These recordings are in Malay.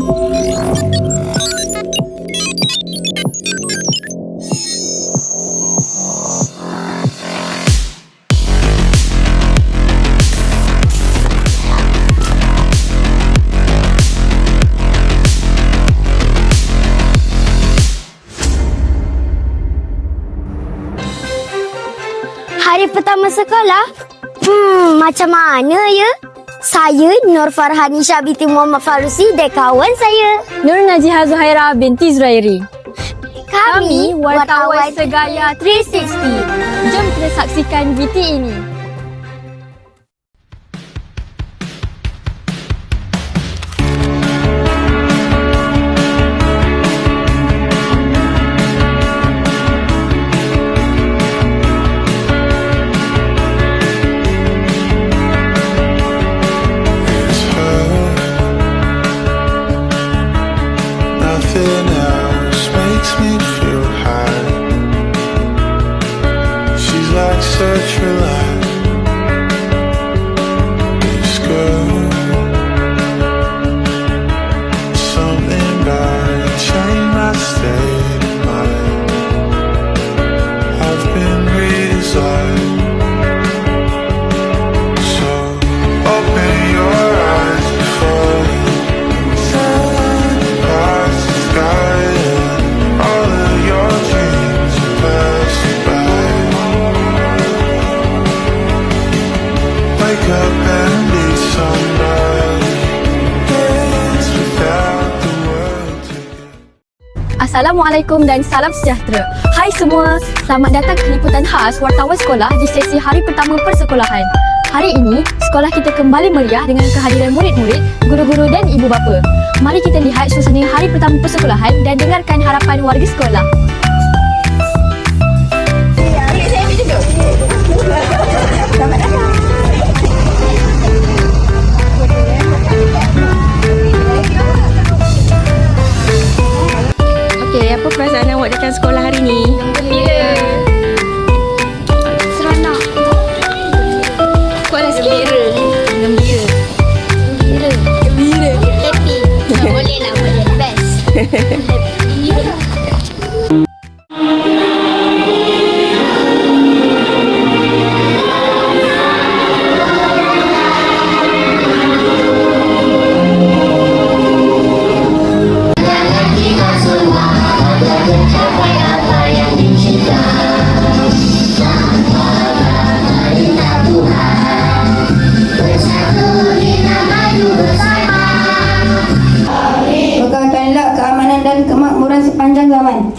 Hari pertama sekolah? Macam mana ya? Saya Nur Farhanisha binti Muhammad Farusi dan kawan saya Nur Najiha Zuhaira binti Zurairi. Kami wartawan Segaya 360. Jom kita saksikan VT ini. Nothing else makes me feel high. She's like such a light. This girl, something about it changed my state of mind. I've been redesigned. So open your eyes before Assalamualaikum dan salam sejahtera. Hai semua, selamat datang ke liputan khas wartawan sekolah di sesi hari pertama persekolahan. Hari ini, sekolah kita kembali meriah dengan kehadiran murid-murid, guru-guru dan ibu bapa. Mari kita lihat suasana hari pertama persekolahan dan dengarkan harapan warga sekolah. Okey, apa perasaan awak datang sekolah hari ni? Gembira. Seronok. Kuat lah sikit. Gembira. Happy. Boleh lah, boleh. Best. Pegangkanlah keamanan dan kemakmuran sepanjang zaman.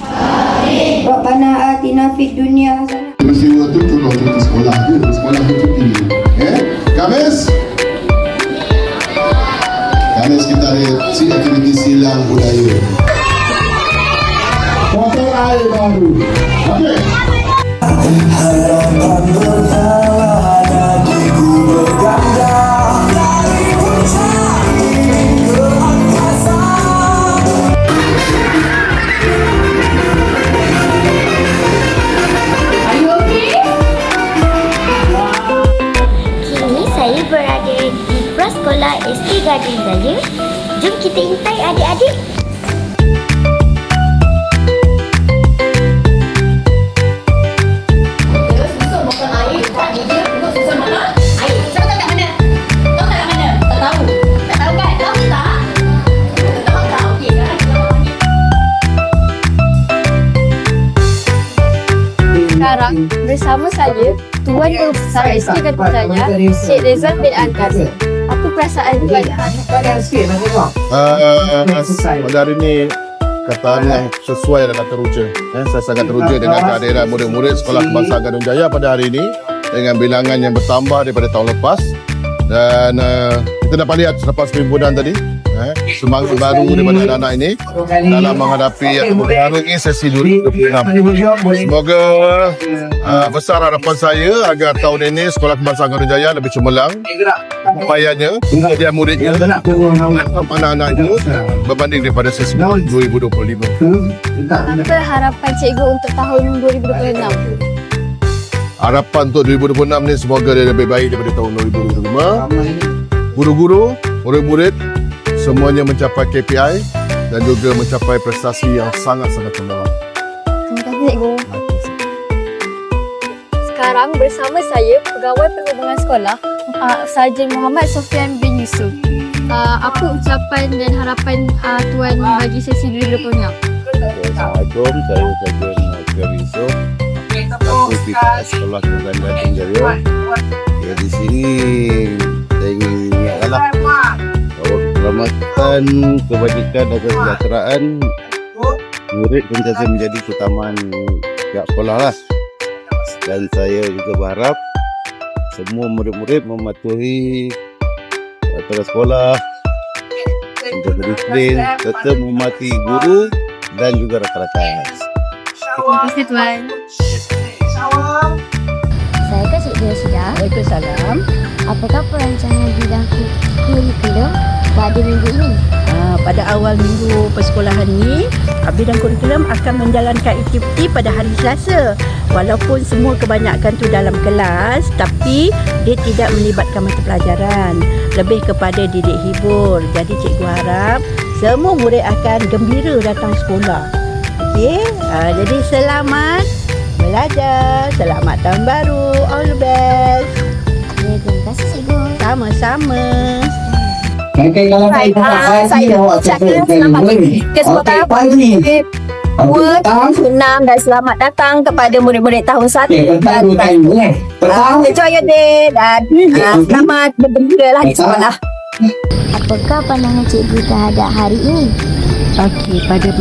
Rabbana atina fid dunya hasanah. Peristiwa tu tolong pergi sekolah ke? Sekolah tu cuti. Kamis? Kamis kita ada aktiviti silang budaya. Foto air baru. Okey. Harapan bertawa hatiku berganda dari puncak ke angkasa. Kini saya berada di Prasekolah ST Gading Daya. Jom kita intai adik-adik. Sekarang bersama saya Tuan Guru Besar ST Gading Daya, Cik Rezan bin Ankas. Apa perasaan Tuan? Pada hari ini kataannya sesuai dengan teruja. Saya sangat teruja dengan kehadiran murid-murid Sekolah Kebangsaan Gading Jaya pada hari ini dengan bilangan yang bertambah daripada tahun lepas. Dan kita dapat lihat selepas perhimpunan tadi semangat baru daripada anak-anak ini dalam menghadapi hari ini sesi 2026. Semoga besar harapan saya agar tahun ini Sekolah Kebangsaan Gading Jaya lebih cemerlang upayanya, dia muridnya dan anak-anaknya berbanding daripada sesi 2025. Apa harapan cikgu untuk tahun 2026? Harapan untuk 2026 ni semoga dia lebih baik daripada tahun 2025. Guru-guru, murid-murid semuanya mencapai KPI dan juga mencapai prestasi yang sangat-sangat cemerlang. Terima kasih cikgu. Sekarang bersama saya Pegawai Perhubungan Sekolah Sarjan Muhammad Sofian bin Yusuf. Apa ucapan dan harapan Tuan bagi sesi 2026? Assalamualaikum, saya Sarjan Muhammad Yusuf. Aku PKS Sekolah Kebanyakan Tinggario. Ya, di sini saya ingin mengingatkanlah bahawa keselamatan, kebajikan dan kesejahteraan murid sentiasa menjadi keutamaan pihak sekolah lah. Dan saya juga berharap semua murid-murid mematuhi aturan sekolah, menjaga disiplin serta menghormati guru dan juga rakan-rakan. Terima kasih Tuan. Saya ke Cikgu Rasidah. Waalaikumsalam. Apakah perancangan bidang kurikulum pada minggu ini? Pada awal minggu persekolahan ni, bidang kurikulum akan menjalankan aktiviti pada hari Selasa. Walaupun semua kebanyakan tu dalam kelas, tapi dia tidak melibatkan mata pelajaran. Lebih kepada didik hibur. Jadi cikgu harap semua murid akan gembira datang sekolah. Okey, jadi selamat belajar, selamat tahun baru, all the best. Ya, terima kasih Cikgu. Sama-sama. Saya ucapkan selamat kesempatan tahun 6 dan selamat datang kepada murid-murid tahun 1 dan enjoy your day dan selamat bergembiralah di sekolah. Apakah pandangan Cikgu terhadap hari ini? Okey, pada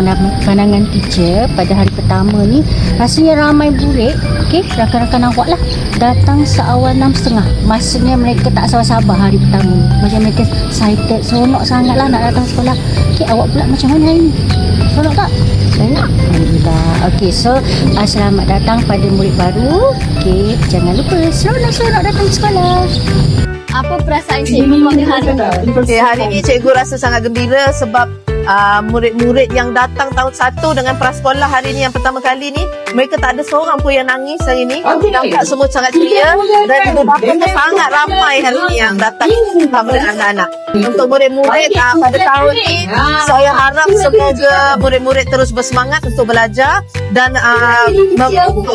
pandangan teacher pada hari pertama ni rasanya ramai murid, okey, rakan-rakan awak lah datang seawal 6.30. Maksudnya mereka tak sabar-sabar hari pertama ni. Macam mereka excited, seronok sangat lah nak datang sekolah. Okey, awak pula macam mana hari ni? Seronok tak? Seronok? Alhamdulillah. Okey, so selamat datang pada murid baru. Okey, jangan lupa seronok-seronok datang ke sekolah. Apa perasaan cikgu pada hari ini? Okay, hari ini cikgu rasa sangat gembira sebab murid-murid yang datang tahun 1 dengan prasekolah hari ini yang pertama kali ni, mereka tak ada seorang pun yang nangis hari ini. Nampak semua sangat ceria dan juga bapaknya sangat ramai hari ini yang datang bersama dengan anak-anak. Untuk murid-murid pada tahun ini, saya harap semoga murid-murid terus bersemangat untuk belajar dan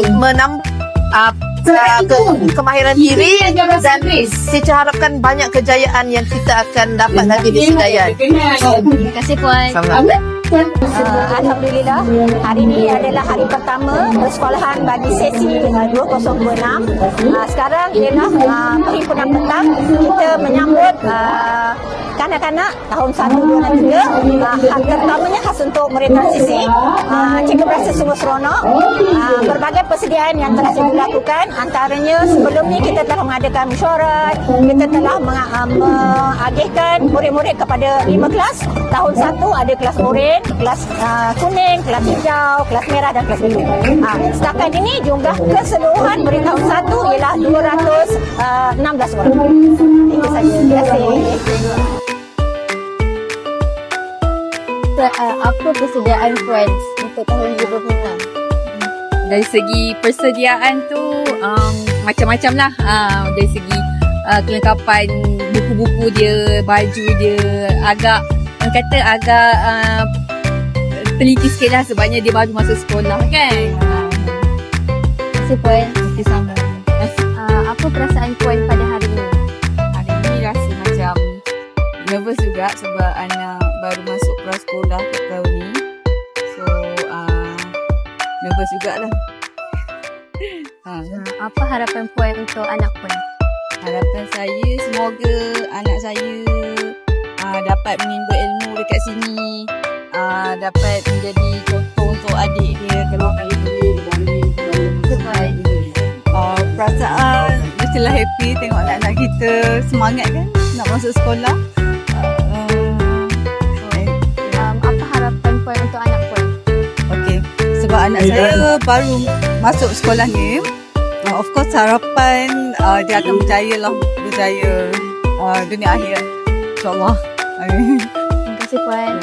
menambah kemahiran diri dan saya harapkan banyak kejayaan yang kita akan dapat lagi di Sedayan. Terima kasih Puan. Alhamdulillah, hari ini adalah hari pertama persekolahan bagi sesi 2026. Sekarang ialah perhimpunan petang. Kita menyambut kanak-kanak tahun 1, 2 dan 3. Terutamanya khas untuk murid transisi. Cikgu berasa sungguh seronok. Berbagai persediaan yang telah cikgu lakukan, antaranya sebelum ni kita telah mengadakan mesyuarat, kita telah mengagihkan murid-murid kepada 5 kelas. Tahun 1 ada kelas oren, kelas kuning, kelas hijau, kelas merah dan kelas biru. Setakat ini jumlah keseluruhan murid tahun 1 ialah 216 orang. Itu saja. Terima kasih. Apa persediaan Puan untuk tahun 2026? Dari segi persediaan tu macam-macam lah. Dari segi kelengkapan buku-buku dia, baju dia, agak orang kata agak teliti sikit lah sebabnya dia baru masuk sekolah kan. Terima kasih Puan. Mesti sama. Apa perasaan Puan pada hari ini? Hari ni rasa macam nervous juga sebab anak baru masuk prasekolah tahun ni. So nervous jugalah. Apa harapan Puan untuk anak Puan? Harapan saya semoga anak saya dapat menimba ilmu dekat sini, dapat menjadi contoh untuk adik dia kalau perasaan mestilah happy tengok anak-anak kita semangat kan nak masuk sekolah. Apa harapan Puan untuk anak Puan? Okey, sebab anak saya baru masuk sekolah ni, of course harapan dia akan berjaya dunia akhirat insyaAllah. Terima kasih Puan.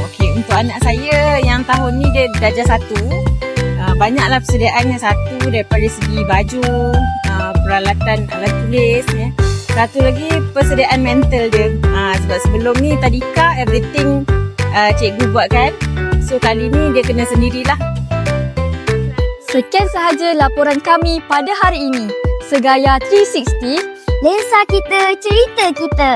Okey, untuk anak saya yang tahun ni dia darjah 1, banyaklah persediaannya. Satu daripada segi baju, peralatan alat tulis ya. Satu lagi persediaan mental dia. Sebab sebelum ni tadika everything cikgu buat kan. So kali ni dia kena sendirilah. Sekian sahaja laporan kami pada hari ini. Segaya 360. Lensa kita, cerita kita.